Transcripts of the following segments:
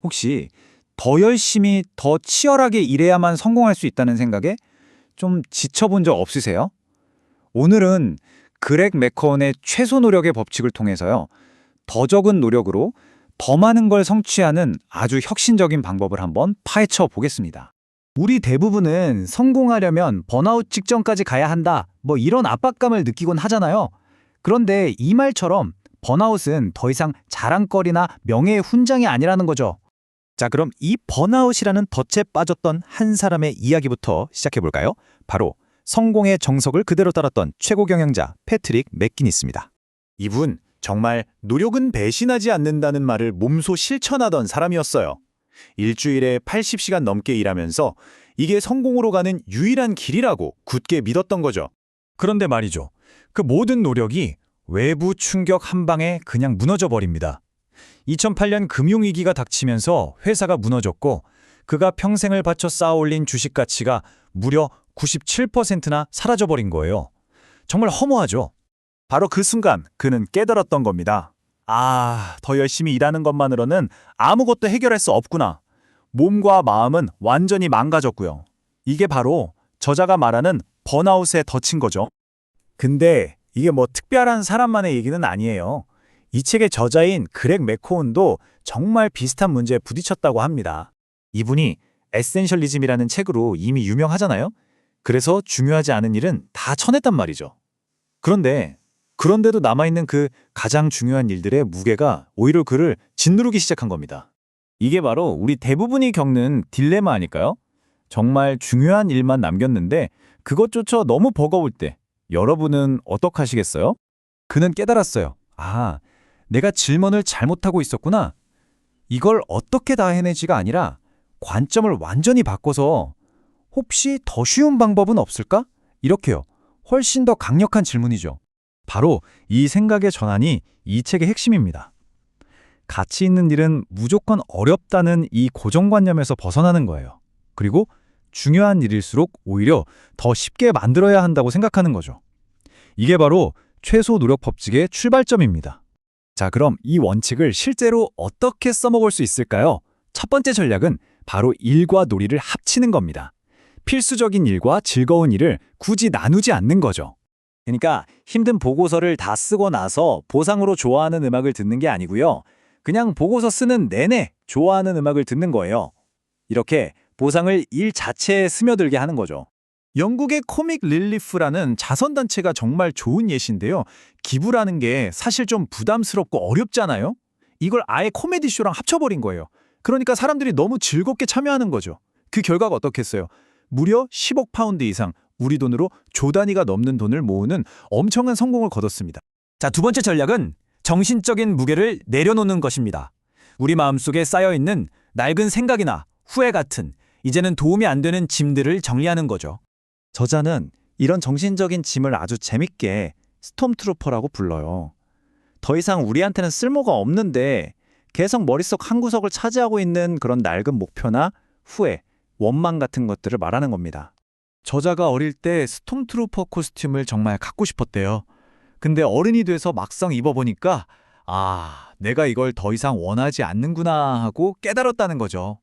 혹시 더 열심히, 더 치열하게 일해야만 성공할 수 있다는 생각에 좀 지쳐본 적 없으세요? 오늘은 그렉 맥커온의 최소 노력의 법칙을 통해서요. 더 적은 노력으로 더 많은 걸 성취하는 아주 혁신적인 방법을 한번 파헤쳐 보겠습니다. 우리 대부분은 성공하려면 번아웃 직전까지 가야 한다, 이런 압박감을 느끼곤 하잖아요. 그런데 이 말처럼 번아웃은 더 이상 자랑거리나 명예의 훈장이 아니라는 거죠. 자, 그럼 이 번아웃이라는 덫에 빠졌던 한 사람의 이야기부터 시작해 볼까요? 바로 성공의 정석을 그대로 따랐던 최고 경영자 패트릭 맥기니스입니다. 이분 정말 노력은 배신하지 않는다는 말을 몸소 실천하던 사람이었어요. 일주일에 80시간 넘게 일하면서 이게 성공으로 가는 유일한 길이라고 굳게 믿었던 거죠. 그런데 말이죠. 그 모든 노력이 외부 충격 한 방에 그냥 무너져 버립니다. 2008년 금융위기가 닥치면서 회사가 무너졌고 그가 평생을 바쳐 쌓아올린 주식 가치가 무려 97%나 사라져버린 거예요. 정말 허무하죠. 바로 그 순간 그는 깨달았던 겁니다. 더 열심히 일하는 것만으로는 아무것도 해결할 수 없구나. 몸과 마음은 완전히 망가졌고요. 이게 바로 저자가 말하는 번아웃에 덫인 거죠. 근데 이게 특별한 사람만의 얘기는 아니에요. 이 책의 저자인 그렉 맥코온도 정말 비슷한 문제에 부딪혔다고 합니다. 이분이 에센셜리즘이라는 책으로 이미 유명하잖아요. 그래서 중요하지 않은 일은 다 쳐냈단 말이죠. 그런데도 남아있는 그 가장 중요한 일들의 무게가 오히려 그를 짓누르기 시작한 겁니다. 이게 바로 우리 대부분이 겪는 딜레마 아닐까요? 정말 중요한 일만 남겼는데 그것조차 너무 버거울 때 여러분은 어떻게 하시겠어요? 그는 깨달았어요. 내가 질문을 잘못하고 있었구나. 이걸 어떻게 다 해내지가 아니라 관점을 완전히 바꿔서 혹시 더 쉬운 방법은 없을까? 이렇게요. 훨씬 더 강력한 질문이죠. 바로 이 생각의 전환이 이 책의 핵심입니다. 가치 있는 일은 무조건 어렵다는 이 고정관념에서 벗어나는 거예요. 그리고 중요한 일일수록 오히려 더 쉽게 만들어야 한다고 생각하는 거죠. 이게 바로 최소 노력 법칙의 출발점입니다. 자, 그럼 이 원칙을 실제로 어떻게 써먹을 수 있을까요? 첫 번째 전략은 바로 일과 놀이를 합치는 겁니다. 필수적인 일과 즐거운 일을 굳이 나누지 않는 거죠. 그러니까 힘든 보고서를 다 쓰고 나서 보상으로 좋아하는 음악을 듣는 게 아니고요. 그냥 보고서 쓰는 내내 좋아하는 음악을 듣는 거예요. 이렇게 보상을 일 자체에 스며들게 하는 거죠. 영국의 코믹 릴리프라는 자선단체가 정말 좋은 예시인데요. 기부라는 게 사실 좀 부담스럽고 어렵잖아요. 이걸 아예 코미디 쇼랑 합쳐버린 거예요. 그러니까 사람들이 너무 즐겁게 참여하는 거죠. 그 결과가 어떻겠어요? 무려 10억 파운드 이상, 우리 돈으로 조 단위가 넘는 돈을 모으는 엄청난 성공을 거뒀습니다. 자, 두 번째 전략은 정신적인 무게를 내려놓는 것입니다. 우리 마음속에 쌓여있는 낡은 생각이나 후회 같은 이제는 도움이 안 되는 짐들을 정리하는 거죠. 저자는 이런 정신적인 짐을 아주 재밌게 스톰트루퍼라고 불러요. 더 이상 우리한테는 쓸모가 없는데 계속 머릿속 한 구석을 차지하고 있는 그런 낡은 목표나 후회, 원망 같은 것들을 말하는 겁니다. 저자가 어릴 때 스톰트루퍼 코스튬을 정말 갖고 싶었대요. 근데 어른이 돼서 막상 입어보니까 내가 이걸 더 이상 원하지 않는구나 하고 깨달았다는 거죠.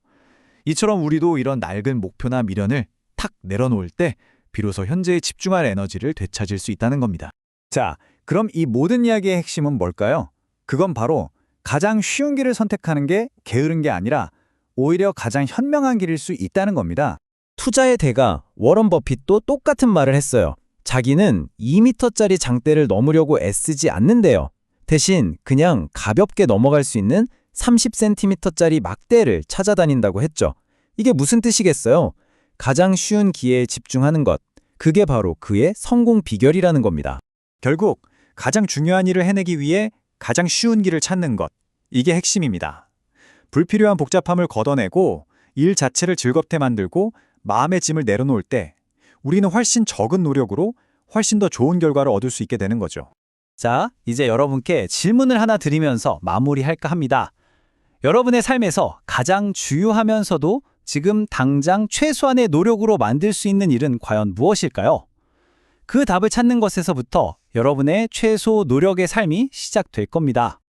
이처럼 우리도 이런 낡은 목표나 미련을 탁 내려놓을 때 비로소 현재에 집중할 에너지를 되찾을 수 있다는 겁니다. 자, 그럼 이 모든 이야기의 핵심은 뭘까요? 그건 바로 가장 쉬운 길을 선택하는 게 게으른 게 아니라 오히려 가장 현명한 길일 수 있다는 겁니다. 투자의 대가 워런 버핏도 똑같은 말을 했어요. 자기는 2m짜리 장대를 넘으려고 애쓰지 않는데요. 대신 그냥 가볍게 넘어갈 수 있는 30cm짜리 막대를 찾아다닌다고 했죠. 이게 무슨 뜻이겠어요? 가장 쉬운 기회에 집중하는 것, 그게 바로 그의 성공 비결이라는 겁니다. 결국 가장 중요한 일을 해내기 위해 가장 쉬운 길을 찾는 것, 이게 핵심입니다. 불필요한 복잡함을 걷어내고 일 자체를 즐겁게 만들고 마음의 짐을 내려놓을 때 우리는 훨씬 적은 노력으로 훨씬 더 좋은 결과를 얻을 수 있게 되는 거죠. 자, 이제 여러분께 질문을 하나 드리면서 마무리할까 합니다. 여러분의 삶에서 가장 주요하면서도 지금 당장 최소한의 노력으로 만들 수 있는 일은 과연 무엇일까요? 그 답을 찾는 것에서부터 여러분의 최소 노력의 삶이 시작될 겁니다.